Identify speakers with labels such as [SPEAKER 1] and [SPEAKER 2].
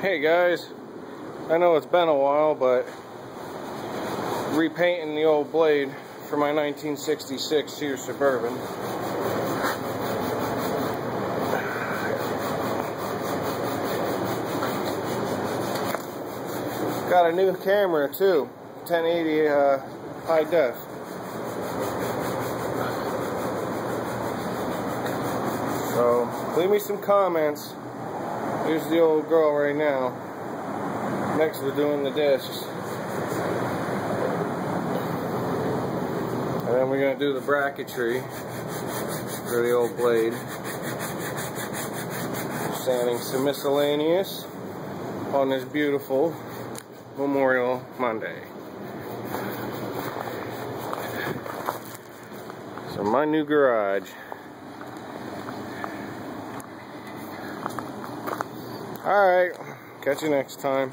[SPEAKER 1] Hey guys, I know it's been a while, but repainting the old blade for my 1966 Sears Suburban. Got a new camera too, 1080 high def. So leave me some comments. Here's the old girl right now. Next we're doing the discs. And then we're going to do the bracketry for the old blade. Sanding some miscellaneous on this beautiful Memorial Monday. So my new garage. Alright, catch you next time.